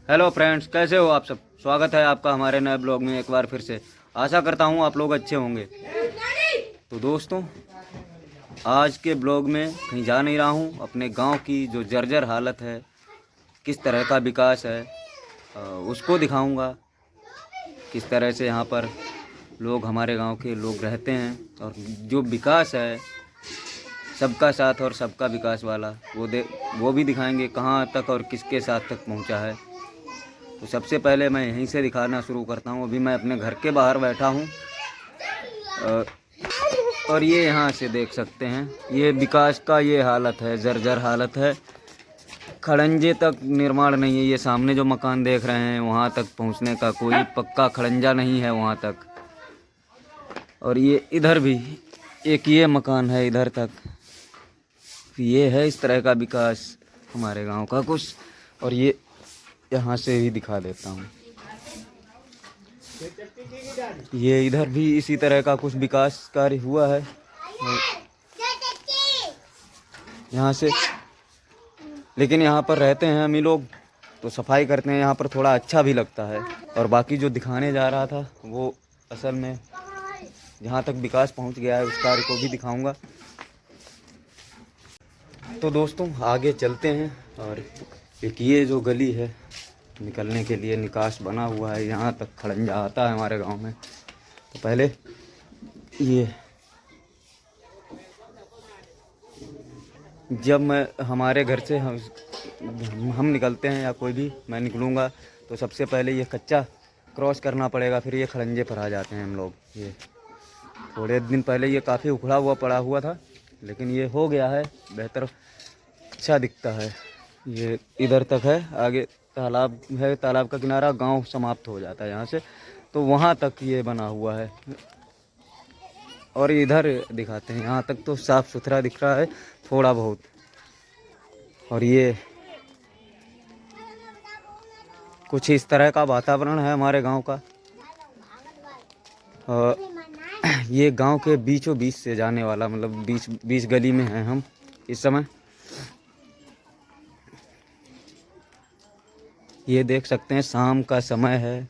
Hello friends, कैसे हो आप सब। स्वागत है आपका हमारे नए ब्लॉग में एक बार फिर से। आशा करता हूँ आप लोग अच्छे होंगे। तो दोस्तों, आज के ब्लॉग में कहीं जा नहीं रहा हूँ। अपने गांव की जो जर्जर हालत है, किस तरह का विकास है, उसको दिखाऊंगा। किस तरह से यहाँ पर लोग, हमारे गांव के लोग रहते हैं, और जो विकास है सबका साथ और सबका विकास वाला, वो भी दिखाएंगे कहाँ तक और किसके साथ तक पहुँचा है। तो सबसे पहले मैं यहीं से दिखाना शुरू करता हूँ। अभी मैं अपने घर के बाहर बैठा हूँ और ये यहाँ से देख सकते हैं, ये विकास का ये हालत है, जर्जर हालत है। खड़ंजे तक निर्माण नहीं है। ये सामने जो मकान देख रहे हैं, वहाँ तक पहुँचने का कोई पक्का खड़ंजा नहीं है वहाँ तक। और ये इधर भी एक ये मकान है इधर तक। ये है इस तरह का विकास हमारे गांव का कुछ। और ये यहाँ से भी दिखा देता हूँ, ये इधर भी इसी तरह का कुछ विकास कार्य हुआ है यहाँ से। लेकिन यहाँ पर रहते हैं हम ही लोग, तो सफाई करते हैं यहाँ पर, थोड़ा अच्छा भी लगता है। और बाकी जो दिखाने जा रहा था वो असल में जहाँ तक विकास पहुँच गया है उस कार्य को भी दिखाऊंगा। तो दोस्तों आगे चलते हैं। और एक ये जो गली है, निकलने के लिए निकास बना हुआ है, यहाँ तक खड़ंजा आता है हमारे गांव में। तो पहले ये जब मैं हमारे घर से हम निकलते हैं, या कोई भी मैं निकलूँगा, तो सबसे पहले ये कच्चा क्रॉस करना पड़ेगा, फिर ये खड़ंजे पर आ जाते हैं हम लोग। ये थोड़े दिन पहले ये काफ़ी उखड़ा हुआ पड़ा हुआ था, लेकिन ये हो गया है बेहतर, अच्छा दिखता है। ये इधर तक है, आगे तालाब है, तालाब का किनारा, गांव समाप्त हो जाता है यहाँ से, तो वहाँ तक ये बना हुआ है। और इधर दिखाते हैं, यहाँ तक तो साफ़ सुथरा दिख रहा है थोड़ा बहुत। और ये कुछ इस तरह का वातावरण है हमारे गांव का। और ये गांव के बीचों बीच से जाने वाला, मतलब बीच गली में हैं हम इस समय। ये देख सकते हैं, शाम का समय है।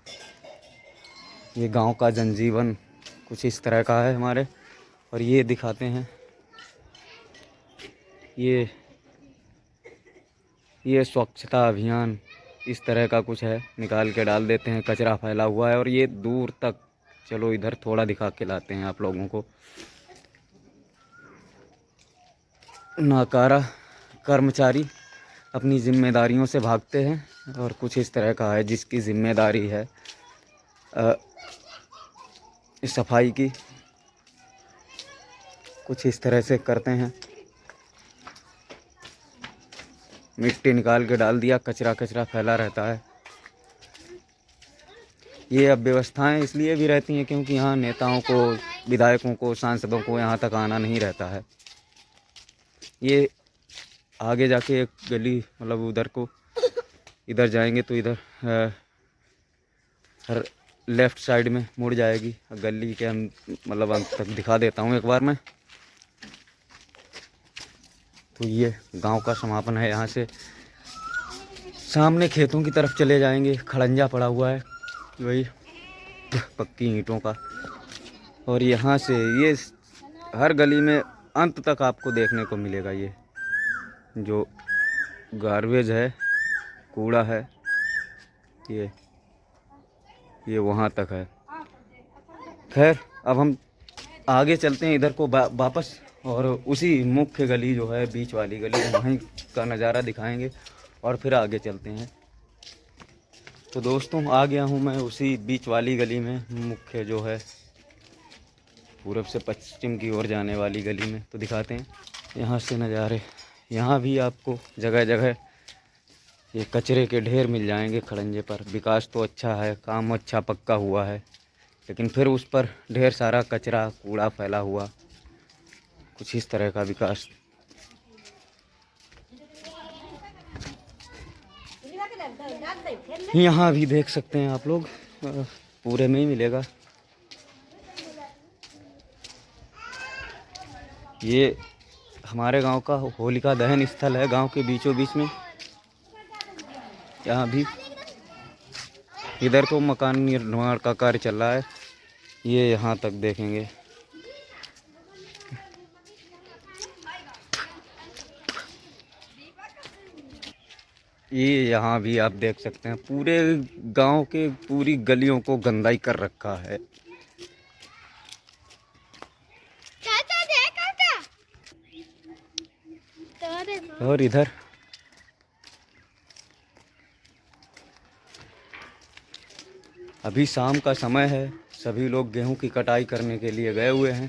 ये गांव का जनजीवन कुछ इस तरह का है हमारे। और ये दिखाते हैं, ये स्वच्छता अभियान इस तरह का कुछ है, निकाल के डाल देते हैं, कचरा फैला हुआ है। और ये दूर तक, चलो इधर थोड़ा दिखा के लाते हैं आप लोगों को। नाकारा कर्मचारी अपनी जिम्मेदारियों से भागते हैं, और कुछ इस तरह का है जिसकी जिम्मेदारी है इस सफाई की, कुछ इस तरह से करते हैं। मिट्टी निकाल के डाल दिया, कचरा फैला रहता है। ये अब व्यवस्थाएं इसलिए भी रहती हैं क्योंकि यहाँ नेताओं को, विधायकों को, सांसदों को यहाँ तक आना नहीं रहता है। ये आगे जाके एक गली, मतलब उधर को, इधर जाएंगे तो इधर हर लेफ़्ट साइड में मुड़ जाएगी गली के। हम मतलब अंत तक दिखा देता हूँ एक बार मैं। तो ये गांव का समापन है। यहाँ से सामने खेतों की तरफ चले जाएंगे, खड़ंजा पड़ा हुआ है वही पक्की ईंटों का। और यहाँ से ये हर गली में अंत तक आपको देखने को मिलेगा। ये जो गार्बेज है, कूड़ा है, ये वहाँ तक है। खैर, अब हम आगे चलते हैं इधर को वापस, और उसी मुख्य गली जो है, बीच वाली गली, वहीं का नज़ारा दिखाएंगे और फिर आगे चलते हैं। तो दोस्तों आ गया हूँ मैं उसी बीच वाली गली में, मुख्य जो है पूरब से पश्चिम की ओर जाने वाली गली में। तो दिखाते हैं यहाँ से नज़ारे। यहाँ भी आपको जगह जगह ये कचरे के ढेर मिल जाएंगे खड़ंजे पर। विकास तो अच्छा है, काम अच्छा पक्का हुआ है, लेकिन फिर उस पर ढेर सारा कचरा कूड़ा फैला हुआ, कुछ इस तरह का विकास। यहाँ भी देख सकते हैं आप लोग, पूरे में ही मिलेगा। ये हमारे गांव का होलिका दहन स्थल है, गांव के बीचों बीच में। यहाँ भी इधर को मकान निर्माण का कार्य चल रहा है, ये यहाँ तक देखेंगे। ये यहाँ भी आप देख सकते हैं, पूरे गांव के पूरी गलियों को गंदाई कर रखा है। और इधर अभी शाम का समय है, सभी लोग गेहूं की कटाई करने के लिए गए हुए हैं,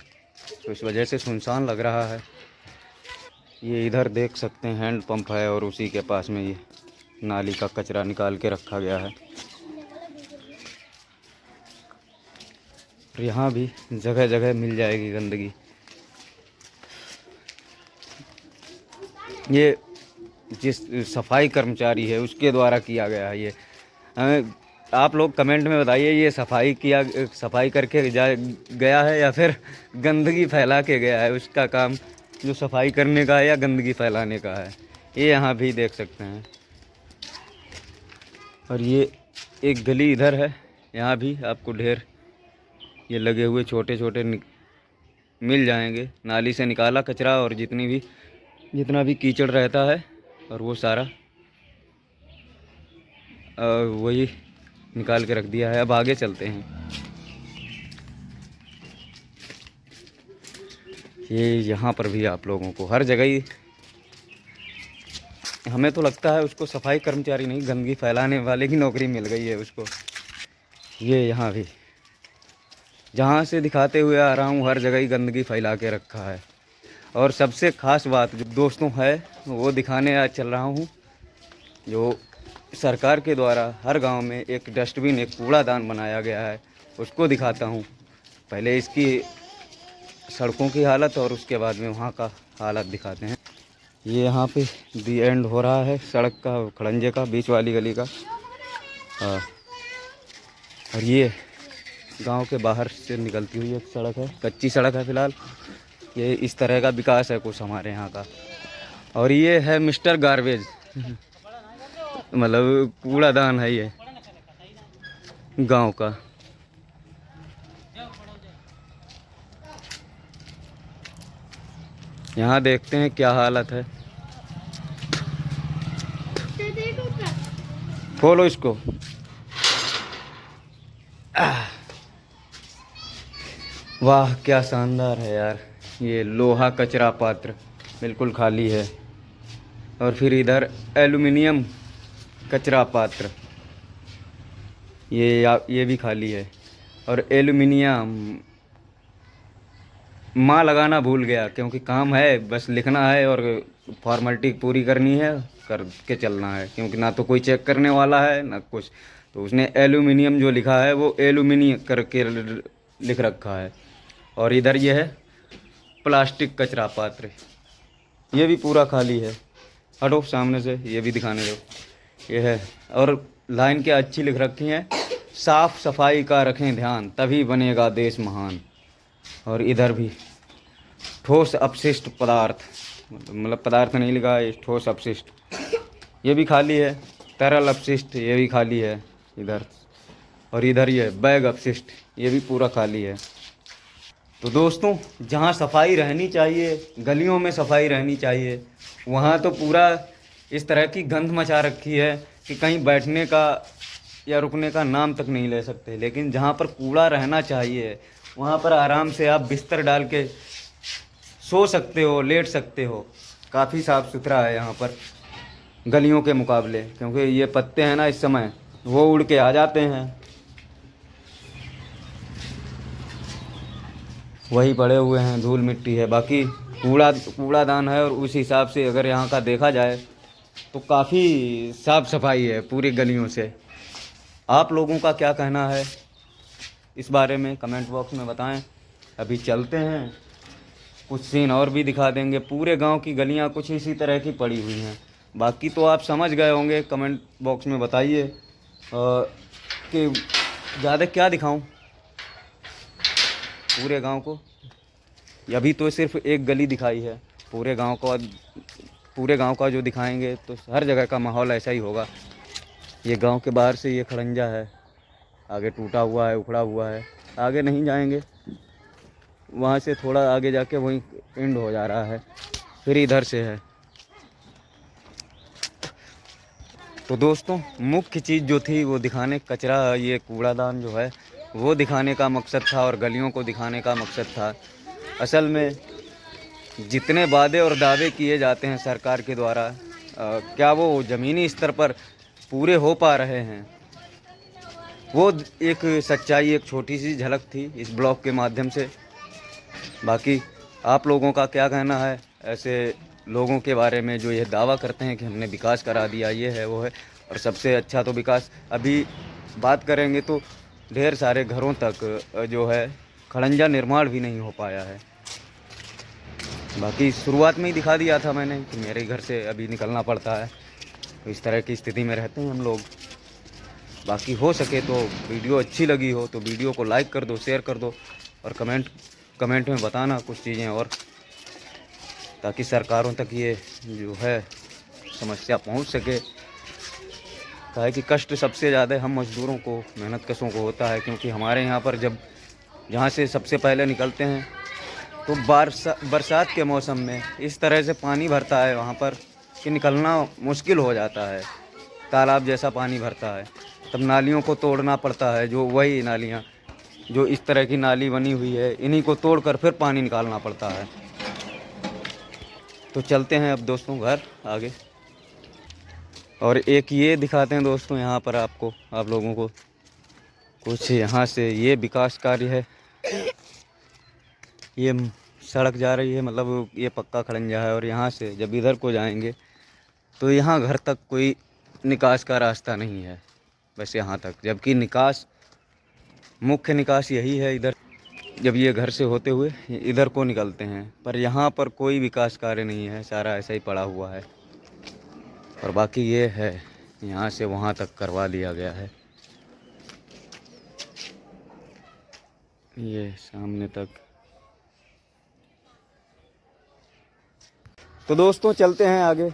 तो इस वजह से सुनसान लग रहा है। ये इधर देख सकते हैं हैंड पंप है और उसी के पास में ये नाली का कचरा निकाल के रखा गया है। और यहाँ भी जगह जगह मिल जाएगी गंदगी। ये जिस सफाई कर्मचारी है उसके द्वारा किया गया है। ये हमें आप लोग कमेंट में बताइए, ये सफाई करके गया है या फिर गंदगी फैला के गया है। उसका काम जो सफाई करने का है या गंदगी फैलाने का है। ये यहाँ भी देख सकते हैं। और ये एक गली इधर है, यहाँ भी आपको ढेर ये लगे हुए छोटे छोटे मिल जाएंगे। नाली से निकाला कचरा और जितना भी कीचड़ रहता है और वो सारा वही निकाल के रख दिया है। अब आगे चलते हैं। ये यहाँ पर भी आप लोगों को हर जगह ही, हमें तो लगता है उसको सफाई कर्मचारी नहीं, गंदगी फैलाने वाले की नौकरी मिल गई है उसको। ये यहाँ भी जहाँ से दिखाते हुए आ रहा हूँ, हर जगह ही गंदगी फैला के रखा है। और सबसे ख़ास बात जो दोस्तों है वो दिखाने आज चल रहा हूँ, जो सरकार के द्वारा हर गांव में एक डस्टबिन, एक कूड़ादान बनाया गया है, उसको दिखाता हूँ। पहले इसकी सड़कों की हालत और उसके बाद में वहाँ का हालत दिखाते हैं। ये यहाँ पे दी एंड हो रहा है सड़क का, खड़ंजे का, बीच वाली गली का। और ये गांव के बाहर से निकलती हुई एक सड़क है, कच्ची सड़क है फ़िलहाल। ये इस तरह का विकास है कुछ हमारे यहाँ का। और ये है मिस्टर गार्बेज, मतलब कूड़ादान है ये गांव का। यहाँ देखते हैं क्या हालत है। खोलो इसको। वाह क्या शानदार है यार। ये लोहा कचरा पात्र बिल्कुल खाली है। और फिर इधर एल्युमिनियम कचरा पात्र, ये भी खाली है। और एल्युमिनियम माँ लगाना भूल गया, क्योंकि काम है, बस लिखना है और फॉर्मेलिटी पूरी करनी है, करके चलना है, क्योंकि ना तो कोई चेक करने वाला है ना कुछ। तो उसने एल्युमिनियम जो लिखा है वो एल्युमिनियम करके लिख रखा है। और इधर ये है प्लास्टिक कचरा पात्र, ये भी पूरा खाली है। हटो सामने से, ये भी दिखाने दो। ये है, और लाइन क्या अच्छी लिख रखी हैं, साफ सफाई का रखें ध्यान तभी बनेगा देश महान। और इधर भी ठोस अपशिष्ट पदार्थ, मतलब पदार्थ नहीं लिखा है, ठोस अपशिष्ट, ये भी खाली है। तरल अपशिष्ट, ये भी खाली है इधर। और इधर ये बैग अपशिष्ट, ये भी पूरा खाली है। तो दोस्तों, जहाँ सफाई रहनी चाहिए, गलियों में सफाई रहनी चाहिए, वहाँ तो पूरा इस तरह की गंध मचा रखी है कि कहीं बैठने का या रुकने का नाम तक नहीं ले सकते। लेकिन जहाँ पर कूड़ा रहना चाहिए वहाँ पर आराम से आप बिस्तर डाल के सो सकते हो, लेट सकते हो। काफ़ी साफ़ सुथरा है यहाँ पर गलियों के मुकाबले, क्योंकि ये पत्ते हैं ना इस समय वो उड़ के आ जाते हैं, वही पड़े हुए हैं, धूल मिट्टी है। बाकी कूड़ादान है। और उस हिसाब से अगर यहाँ का देखा जाए तो काफ़ी साफ़ सफाई है पूरी गलियों से। आप लोगों का क्या कहना है इस बारे में कमेंट बॉक्स में बताएं। अभी चलते हैं, कुछ सीन और भी दिखा देंगे। पूरे गांव की गलियां कुछ इसी तरह की पड़ी हुई हैं। बाकी तो आप समझ गए होंगे, कमेंट बॉक्स में बताइए कि ज़्यादा क्या दिखाऊं पूरे गांव को। अभी तो सिर्फ एक गली दिखाई है, पूरे गांव का जो दिखाएंगे तो हर जगह का माहौल ऐसा ही होगा। ये गांव के बाहर से ये खड़ंजा है, आगे टूटा हुआ है, उखड़ा हुआ है। आगे नहीं जाएंगे, वहाँ से थोड़ा आगे जाके वहीं एंड हो जा रहा है, फिर इधर से है। तो दोस्तों मुख्य चीज़ जो थी वो दिखाने, कचरा, ये कूड़ादान जो है वो दिखाने का मकसद था और गलियों को दिखाने का मकसद था। असल में जितने वादे और दावे किए जाते हैं सरकार के द्वारा, क्या वो ज़मीनी स्तर पर पूरे हो पा रहे हैं? वो एक सच्चाई, एक छोटी सी झलक थी इस ब्लॉग के माध्यम से। बाकी आप लोगों का क्या कहना है ऐसे लोगों के बारे में जो ये दावा करते हैं कि हमने विकास करा दिया, ये है वो है? और सबसे अच्छा तो विकास अभी बात करेंगे तो ढेर सारे घरों तक जो है खड़ंजा निर्माण भी नहीं हो पाया है। बाकी शुरुआत में ही दिखा दिया था मैंने कि मेरे घर से अभी निकलना पड़ता है, तो इस तरह की स्थिति में रहते हैं हम लोग। बाकी हो सके तो वीडियो अच्छी लगी हो तो वीडियो को लाइक कर दो, शेयर कर दो और कमेंट में बताना कुछ चीज़ें और, ताकि सरकारों तक ये जो है समस्या पहुंच सके। कहा है कि कष्ट सबसे ज़्यादा हम मज़दूरों को, मेहनत कशों को होता है, क्योंकि हमारे यहाँ पर जब जहाँ से सबसे पहले निकलते हैं तो बरसात के मौसम में इस तरह से पानी भरता है वहाँ पर कि निकलना मुश्किल हो जाता है। तालाब जैसा पानी भरता है, तब नालियों को तोड़ना पड़ता है। जो वही नालियाँ, जो इस तरह की नाली बनी हुई है, इन्हीं को तोड़कर फिर पानी निकालना पड़ता है। तो चलते हैं अब दोस्तों घर आगे, और एक ये दिखाते हैं दोस्तों यहाँ पर आपको, आप लोगों को कुछ यहाँ से ये विकास कार्य है। ये सड़क जा रही है, मतलब ये पक्का खड़ंजा है, और यहाँ से जब इधर को जाएंगे तो यहाँ घर तक कोई निकास का रास्ता नहीं है, बस यहाँ तक। जबकि निकास, मुख्य निकास यही है इधर, जब ये घर से होते हुए इधर को निकलते हैं। पर यहाँ पर कोई विकास कार्य नहीं है, सारा ऐसा ही पड़ा हुआ है। और बाकी ये है, यहाँ से वहाँ तक करवा दिया गया है, ये सामने तक। तो दोस्तों चलते हैं आगे।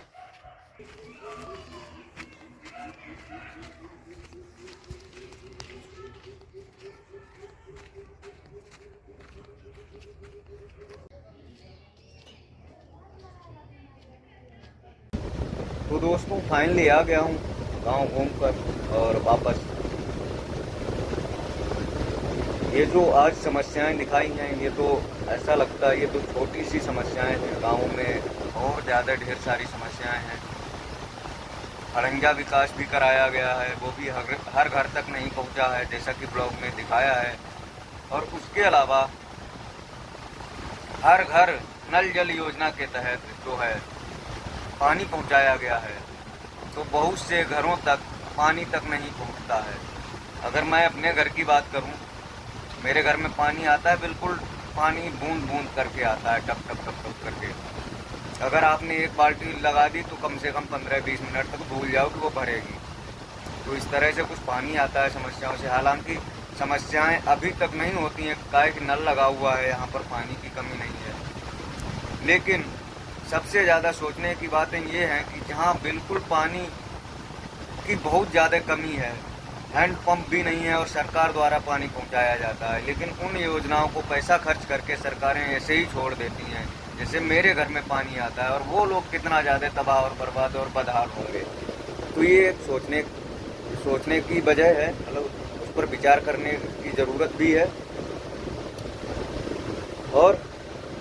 तो दोस्तों फाइनली आ गया हूँ गांव घूमकर और वापस। ये जो आज समस्याएं दिखाई हैं, ये तो ऐसा लगता है ये तो छोटी सी समस्याएं हैं। गाँव में और ज़्यादा ढेर सारी समस्याएं हैं। खड़ंजा विकास भी कराया गया है, वो भी हर घर तक नहीं पहुंचा है, जैसा कि ब्लॉग में दिखाया है। और उसके अलावा हर घर नल जल योजना के तहत जो है पानी पहुंचाया गया है, तो बहुत से घरों तक पानी तक नहीं पहुंचता है। अगर मैं अपने घर की बात करूं, मेरे घर में पानी आता है, बिल्कुल पानी बूंद बूंद करके आता है, टप टप टप टप करके। अगर आपने एक बाल्टी लगा दी तो कम से कम 15-20 मिनट तक भूल जाओ कि वो भरेगी। तो इस तरह से कुछ पानी आता है समस्याओं से। हालांकि समस्याएं अभी तक नहीं होती हैं, काहे कि नल लगा हुआ है, यहाँ पर पानी की कमी नहीं है। लेकिन सबसे ज़्यादा सोचने की बातें ये हैं कि जहाँ बिल्कुल पानी की बहुत ज़्यादा कमी है, हैंड पंप भी नहीं है और सरकार द्वारा पानी पहुंचाया जाता है, लेकिन उन योजनाओं को पैसा खर्च करके सरकारें ऐसे ही छोड़ देती हैं। जैसे मेरे घर में पानी आता है और वो लोग कितना ज़्यादा तबाह और बर्बाद और बदहाल होंगे। तो ये सोचने की वजह है, मतलब उस पर विचार करने की ज़रूरत भी है। और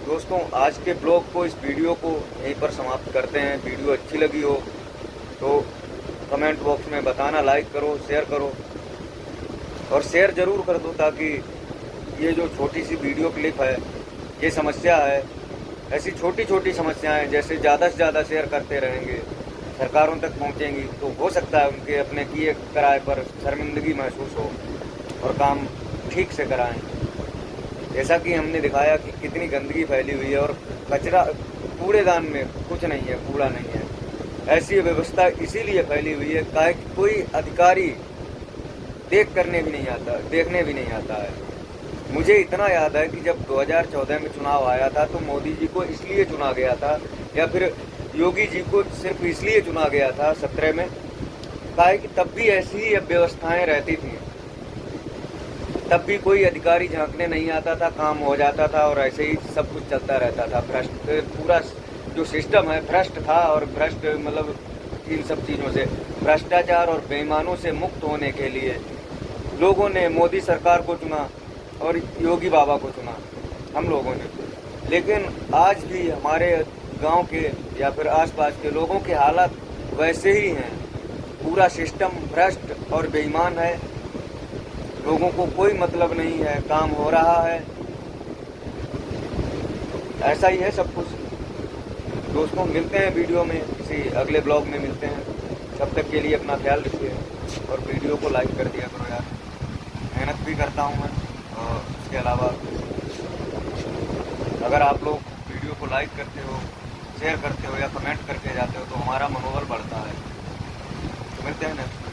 दोस्तों आज के ब्लॉग को, इस वीडियो को यहीं पर समाप्त करते हैं। वीडियो अच्छी लगी हो तो कमेंट बॉक्स में बताना, लाइक करो, शेयर करो, और शेयर ज़रूर कर दो, ताकि ये जो छोटी सी वीडियो क्लिप है, ये समस्या है, ऐसी छोटी छोटी समस्याएं जैसे ज़्यादा से ज़्यादा शेयर करते रहेंगे, सरकारों तक पहुंचेंगी, तो हो सकता है उनके अपने किए किराए पर शर्मिंदगी महसूस हो और काम ठीक से कराएं। जैसा कि हमने दिखाया कि कितनी गंदगी फैली हुई है और कचरा, कूड़ेदान में कुछ नहीं है, कूड़ा नहीं है। ऐसी व्यवस्था इसीलिए फैली हुई है काहे कि कोई अधिकारी देखने भी नहीं आता है। मुझे इतना याद है कि जब 2014 में चुनाव आया था तो मोदी जी को इसलिए चुना गया था, या फिर योगी जी को सिर्फ इसलिए चुना गया था 17 में, काहे कि तब भी ऐसी ही व्यवस्थाएं रहती थी। तब भी कोई अधिकारी झांकने नहीं आता था, काम हो जाता था और ऐसे ही सब कुछ चलता रहता था। भ्रष्ट पूरा जो सिस्टम है भ्रष्ट था, और भ्रष्ट मतलब इन सब चीज़ों से, भ्रष्टाचार और बेईमानों से मुक्त होने के लिए लोगों ने मोदी सरकार को चुना और योगी बाबा को चुना, हम लोगों ने। लेकिन आज भी हमारे गांव के या फिर आसपास के लोगों के हालात वैसे ही हैं। पूरा सिस्टम भ्रष्ट और बेईमान है, लोगों को कोई मतलब नहीं है, काम हो रहा है, ऐसा ही है सब कुछ। दोस्तों मिलते हैं वीडियो में, किसी अगले ब्लॉग में मिलते हैं। तब तक के लिए अपना ख्याल रखिए और वीडियो को लाइक कर दिया करो यार, मेहनत भी करता हूँ मैं। और इसके अलावा अगर आप लोग वीडियो को लाइक करते हो, शेयर करते हो या कमेंट करके जाते हो तो हमारा मनोबल बढ़ता है। तो मिलते हैं नेक्स्ट।